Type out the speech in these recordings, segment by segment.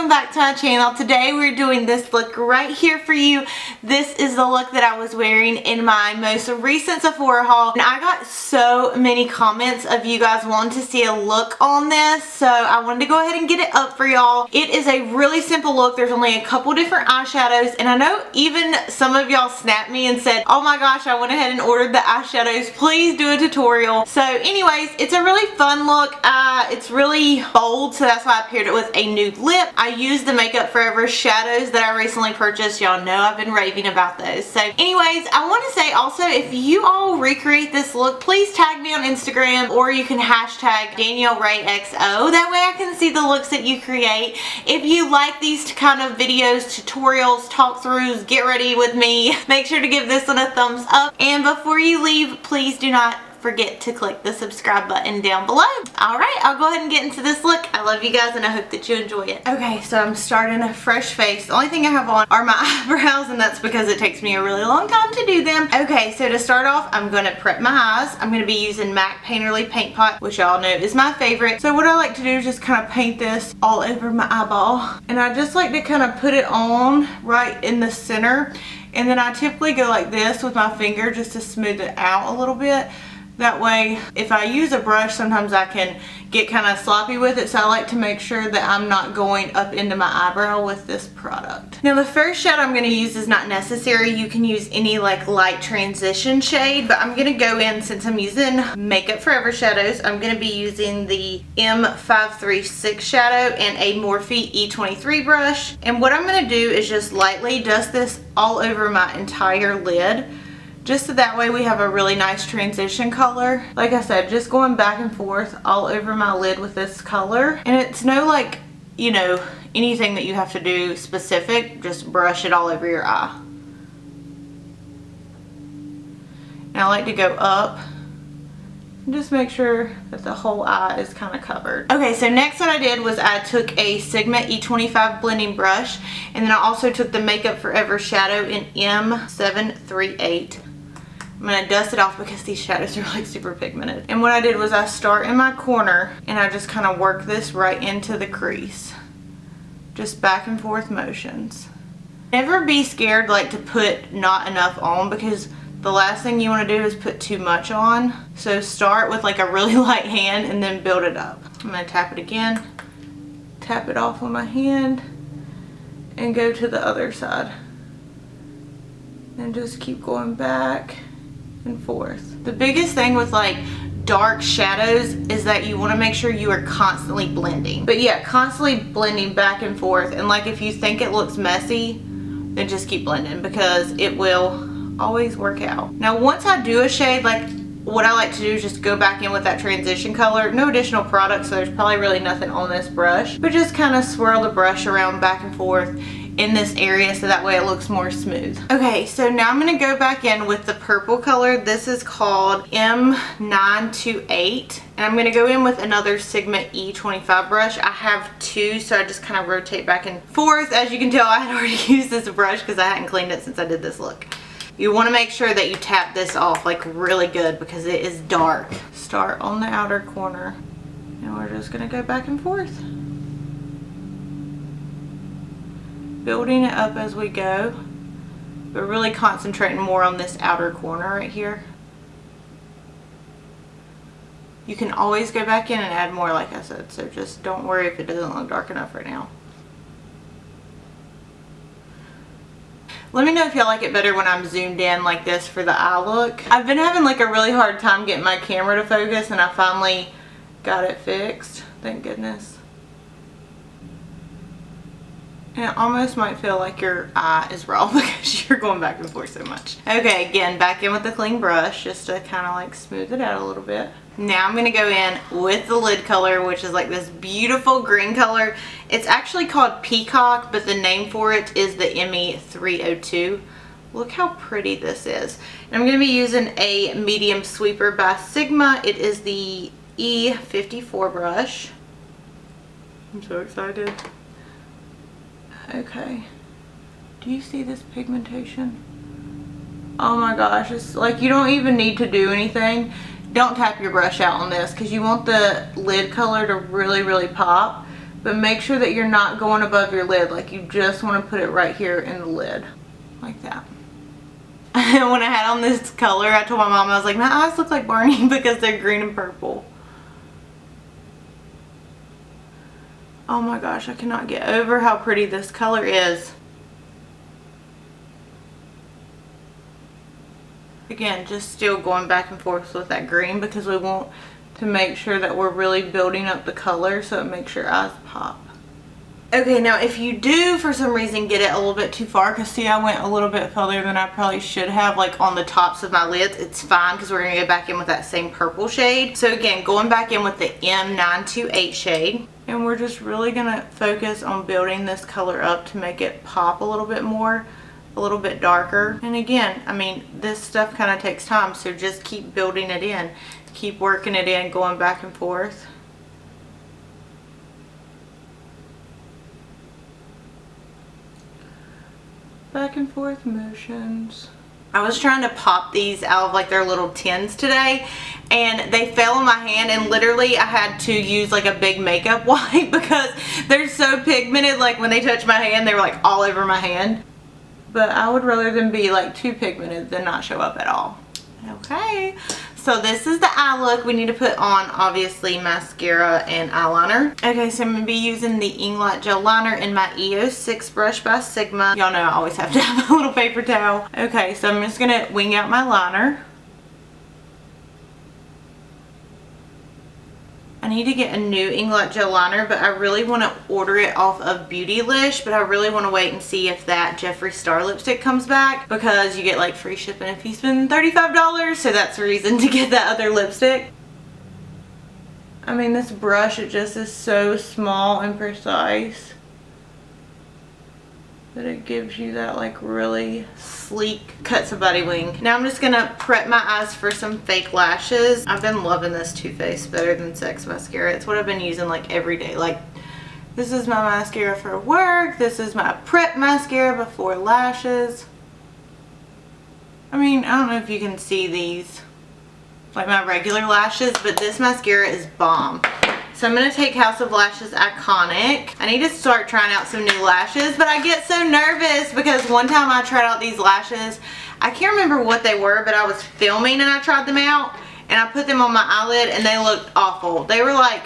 welcome back to my channel. Today we're doing this look right here for you. This is the look that I was wearing in my most recent Sephora haul, and I got so many comments of you guys wanting to see a look on this, so I wanted to go ahead and get it up for y'all. It is a really simple look. There's only a couple different eyeshadows, and I know even some of y'all snapped me and said, oh my gosh, I went ahead and ordered the eyeshadows, please do a tutorial. So anyways, it's a really fun look. It's really bold, so that's why I paired it with a nude lip. I used the Makeup Forever shadows that I recently purchased. Y'all know I've been raving about those. So anyways, I want to say also, if you all recreate this look, please tag me on Instagram, or you can hashtag DanielleRayXO. That way I can see the looks that you create. If you like these kind of videos, tutorials, talk throughs, get ready with me, make sure to give this one a thumbs up. And before you leave, please do not forget to click the subscribe button down below. Alright, I'll go ahead and get into this look. I love you guys and I hope that you enjoy it. Okay, so I'm starting a fresh face. The only thing I have on are my eyebrows, and that's because it takes me a really long time to do them. Okay, so to start off, I'm going to prep my eyes. I'm going to be using MAC Painterly Paint Pot, which y'all know is my favorite. So what I like to do is just kind of paint this all over my eyeball. And I just like to kind of put it on right in the center. And then I typically go like this with my finger just to smooth it out a little bit. That way, if I use a brush, sometimes I can get kind of sloppy with it, so I like to make sure that I'm not going up into my eyebrow with this product. Now the first shadow I'm going to use is not necessary. You can use any like light transition shade, but I'm going to go in, since I'm using Makeup Forever shadows, I'm going to be using the M536 shadow and a Morphe E23 brush. And what I'm going to do is just lightly dust this all over my entire lid, just so that way we have a really nice transition color. Like I said, just going back and forth all over my lid with this color. And it's no like, you know, anything that you have to do specific, just brush it all over your eye. And I like to go up and just make sure that the whole eye is kind of covered. Okay, so next what I did was I took a Sigma E25 blending brush, and then I also took the Makeup Forever shadow in M738. I'm going to dust it off because these shadows are like super pigmented. And what I did was I start in my corner and I just kind of work this right into the crease. Just back and forth motions. Never be scared like to put not enough on, because the last thing you want to do is put too much on. So start with like a really light hand and then build it up. I'm going to tap it again, tap it off with my hand, and go to the other side. And just keep going back and forth. The biggest thing with like dark shadows is that you want to make sure you are constantly blending. But yeah, constantly blending back and forth. And like if you think it looks messy, then just keep blending, because it will always work out. Now once I do a shade, like what I like to do is just go back in with that transition color. No additional product, so there's probably really nothing on this brush, but just kind of swirl the brush around back and forth in this area so that way it looks more smooth. Okay, so now I'm going to go back in with the purple color. This is called M928, and I'm going to go in with another Sigma E25 brush. I have two, so I just kind of rotate back and forth. As you can tell, I had already used this brush because I hadn't cleaned it since I did this look. You want to make sure that you tap this off like really good because it is dark. Start on the outer corner, and we're just going to go back and forth, building it up as we go, but really concentrating more on this outer corner right here. You can always go back in and add more, like I said, so just don't worry if it doesn't look dark enough right now. Let me know if y'all like it better when I'm zoomed in like this for the eye look. I've been having like a really hard time getting my camera to focus, and I finally got it fixed, thank goodness. And it almost might feel like your eye is raw because you're going back and forth so much. Okay, again, back in with the clean brush just to kind of like smooth it out a little bit. Now I'm going to go in with the lid color, which is like this beautiful green color. It's actually called Peacock, but the name for it is the ME302. Look how pretty this is. And I'm going to be using a medium sweeper by Sigma. It is the E54 brush. I'm so excited. Okay, do you see this pigmentation? Oh my gosh, it's like you don't even need to do anything. Don't tap your brush out on this because you want the lid color to really pop. but make sure that you're not going above your lid. Like, you just want to put it right here in the lid, like that. When I had on this color, I told my mom, I was like, my eyes look like Barney because they're green and purple. Oh my gosh, I cannot get over how pretty this color is. Again, just still going back and forth with that green because we want to make sure that we're really building up the color so it makes your eyes pop. Okay, now if you do for some reason get it a little bit too far, because see, I went a little bit further than I probably should have, like on the tops of my lids, it's fine because we're going to go back in with that same purple shade. So again, going back in with the M928 shade, and we're just really going to focus on building this color up to make it pop a little bit more, a little bit darker. And again, I mean, this stuff kind of takes time, so just keep building it in, keep working it in, going back and forth. Back and forth motions. I was trying to pop these out of like their little tins today, and they fell in my hand, and literally I had to use like a big makeup wipe because they're so pigmented. Like when they touch my hand, they were like all over my hand. But I would rather them be like too pigmented than not show up at all. Okay, so this is the eye look. We need to put on obviously mascara and eyeliner. Okay, so I'm going to be using the Inglot gel liner in my EO6 brush by Sigma. Y'all know I always have to have a little paper towel. Okay, so I'm just going to wing out my liner. I need to get a new Inglot gel liner, but I really want to order it off of Beautylish, but I really want to wait and see if that Jeffree Star lipstick comes back, because you get like free shipping if you spend $35, so that's the reason to get that other lipstick. I mean, this brush, it just is so small and precise that it gives you that like really sleek cuts of body wing. Now I'm just gonna prep my eyes for some fake lashes. I've been loving this Too Faced Better Than Sex mascara. It's what I've been using like every day. Like, this is my mascara for work. This is my prep mascara before lashes. I mean, I don't know if you can see these, like my regular lashes, but this mascara is bomb. So I'm going to take House of Lashes Iconic. I need to start trying out some new lashes, but I get so nervous because one time I tried out these lashes. I can't remember what they were, but I was filming and I tried them out, and I put them on my eyelid and they looked awful. They were like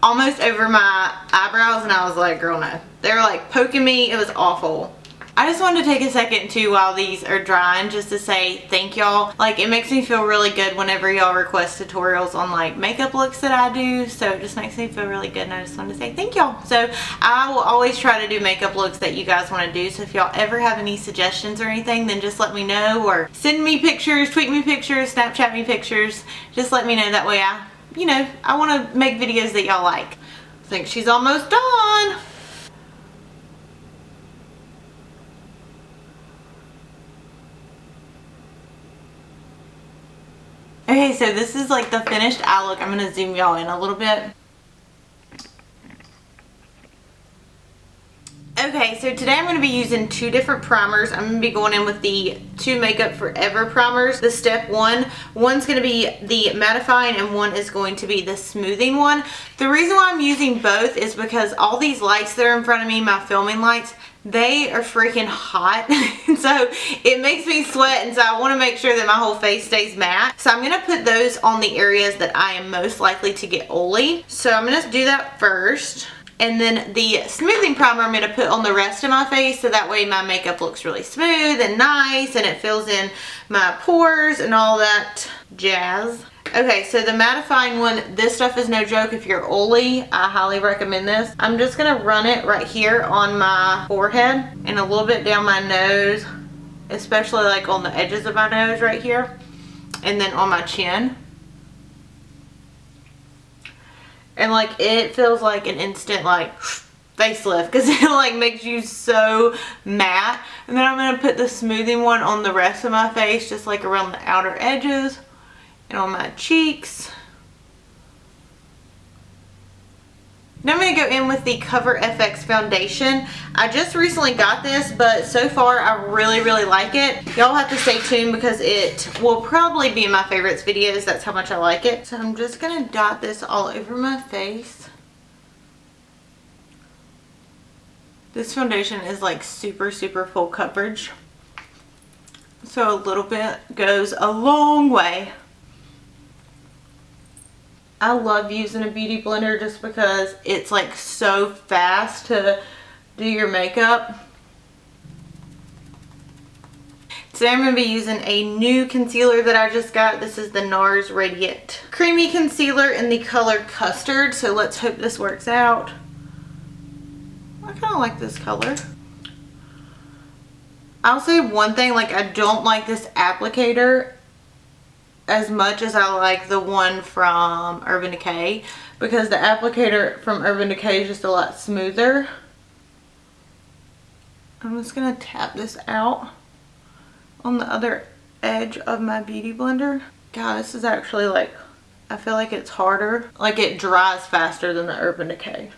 almost over my eyebrows, and I was like, girl, no. They were like poking me. It was awful. I just wanted to take a second too while these are drying just to say thank y'all. Like, it makes me feel really good whenever y'all request tutorials on like makeup looks that I do, so it just makes me feel really good, and I just wanted to say thank y'all. So I will always try to do makeup looks that you guys want to do, so if y'all ever have any suggestions or anything, then just let me know, or send me pictures, tweet me pictures, Snapchat me pictures. Just let me know, that way I want to make videos that y'all like. I think she's almost done. Okay, so this is like the finished eye look. I'm going to zoom y'all in a little bit. Okay, so today I'm going to be using two different primers. I'm going to be going in with the two Makeup Forever primers. The step one. One's going to be the mattifying and one is going to be the smoothing one. The reason why I'm using both is because all these lights that are in front of me, my filming lights, they are freaking hot. So it makes me sweat, and so I want to make sure that my whole face stays matte. So I'm going to put those on the areas that I am most likely to get oily. So I'm going to do that first. And then the smoothing primer I'm going to put on the rest of my face, so that way my makeup looks really smooth and nice and it fills in my pores and all that jazz. Okay, so the mattifying one, this stuff is no joke. If you're oily, I highly recommend this. I'm just going to run it right here on my forehead and a little bit down my nose, especially like on the edges of my nose right here, and then on my chin. And like, it feels like an instant like facelift because it like makes you so matte. And then I'm going to put the smoothing one on the rest of my face, just like around the outer edges and on my cheeks. Now I'm going to go in with the Cover FX foundation. I just recently got this, but so far I really like it. Y'all have to stay tuned because it will probably be in my favorites videos. That's how much I like it. So I'm just going to dot this all over my face. This foundation is like super full coverage. So a little bit goes a long way. I love using a beauty blender just because it's like so fast to do your makeup. Today I'm going to be using a new concealer that I just got. This is the NARS Radiant Creamy Concealer in the color Custard. So let's hope this works out. I kind of like this color. I'll say one thing, like I don't like this applicator as much as I like the one from Urban Decay, because the applicator from Urban Decay is just a lot smoother. I'm just going to tap this out on the other edge of my beauty blender. God, this is actually like, I feel like it's harder. Like it dries faster than the Urban Decay.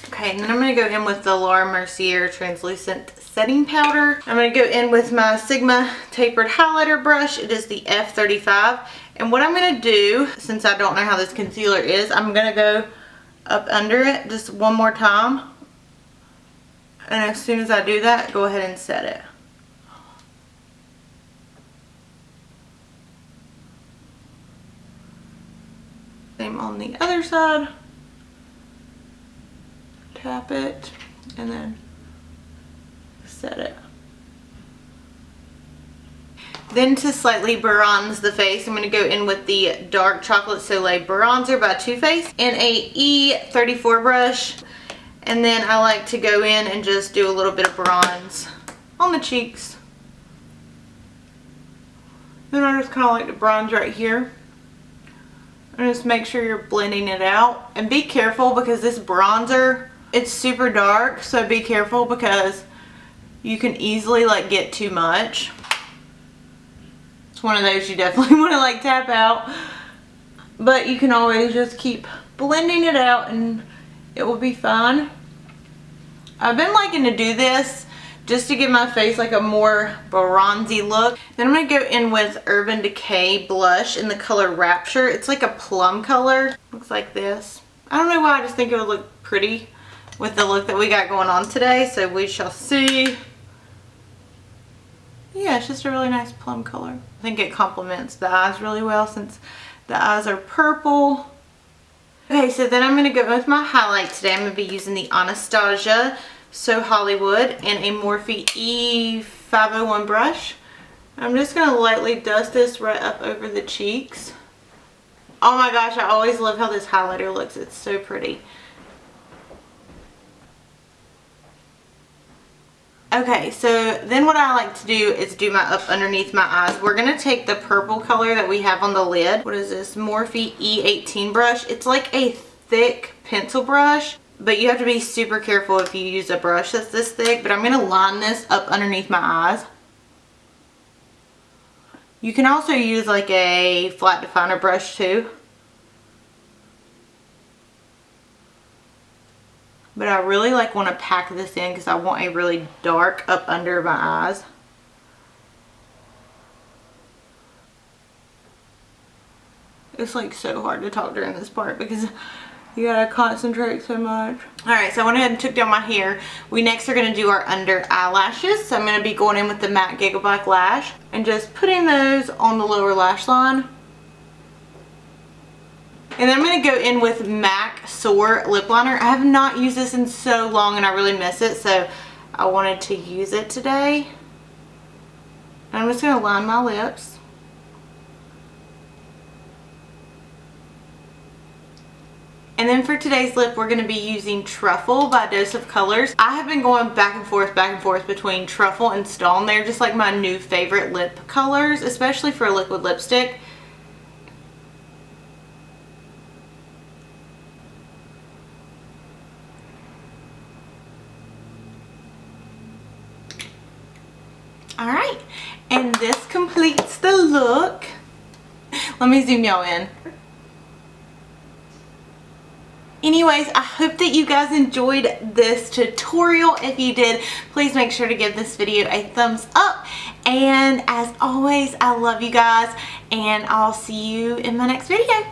Okay, and then I'm going to go in with the Laura Mercier Translucent Setting Powder. I'm going to go in with my Sigma Tapered Highlighter Brush. It is the F35. And what I'm going to do, since I don't know how this concealer is, I'm going to go up under it just one more time. And as soon as I do that, go ahead and set it. Same on the other side. Tap it and then set it. Then to slightly bronze the face, I'm going to go in with the Dark Chocolate Soleil Bronzer by Too Faced and a E34 brush. And then I like to go in and just do a little bit of bronze on the cheeks. Then I just kind of like to bronze right here. And just make sure you're blending it out. And be careful because this bronzer, it's super dark, so be careful because you can easily like get too much. It's one of those you definitely want to like tap out, but you can always just keep blending it out and it will be fine. I've been liking to do this just to give my face like a more bronzy look. Then I'm going to go in with Urban Decay blush in the color Rapture. It's like a plum color. Looks like this. I don't know why, I just think it would look pretty with the look that we got going on today, so we shall see. Yeah, it's just a really nice plum color. I think it complements the eyes really well since the eyes are purple. Okay, so then I'm going to go with my highlight today. I'm going to be using the Anastasia So Hollywood and a Morphe E501 brush. I'm just going to lightly dust this right up over the cheeks. Oh my gosh, I always love how this highlighter looks. It's so pretty. Okay, so then what I like to do is do my up underneath my eyes. We're going to take the purple color that we have on the lid. What is this? Morphe E18 brush. It's like a thick pencil brush, but you have to be super careful if you use a brush that's this thick. But I'm going to line this up underneath my eyes. You can also use like a flat definer brush too. But I really like want to pack this in because I want a really dark up under my eyes. It's like so hard to talk during this part because you gotta concentrate so much. Alright, so I went ahead and took down my hair. We next are going to do our under eyelashes. So I'm going to be going in with the MAC Giga Black Lash and just putting those on the lower lash line. And then I'm going to go in with MAC Soar Lip Liner. I have not used this in so long and I really miss it, so I wanted to use it today. And I'm just going to line my lips. And then for today's lip, we're going to be using Truffle by Dose of Colors. I have been going back and forth between Truffle and Stone. They're just like my new favorite lip colors, especially for a liquid lipstick. Alright, and this completes the look. Let me zoom y'all in. Anyways, I hope that you guys enjoyed this tutorial. If you did, please make sure to give this video a thumbs up. And as always, I love you guys, and I'll see you in my next video.